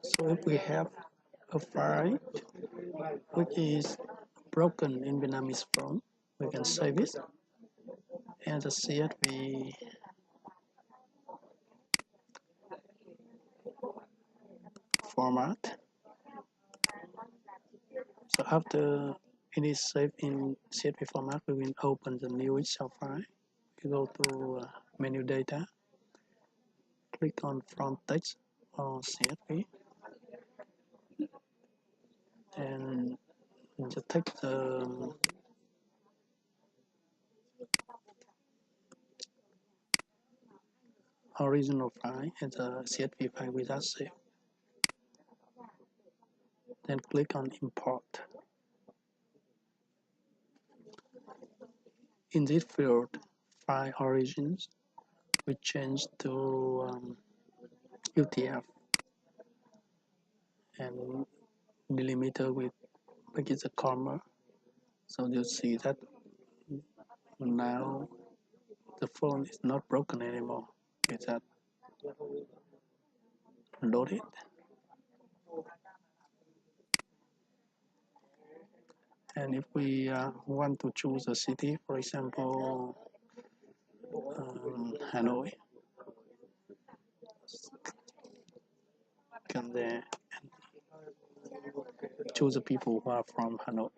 So if we have a file which is broken in Vietnamese form, we can save it and the CSV format. So after it is saved in CSV format, we will open the new Excel file. We go to menu data, click on from text or CSV, and just take the original file and the CSV file we just saved. Then click on import. In this field, file origins, we change to UTF and delimiter with make it a comma. So you see that now the phone is not broken anymore. It's that loaded. And if we want to choose a city, for example, Hanoi, come there and choose the people who are from Hanoi.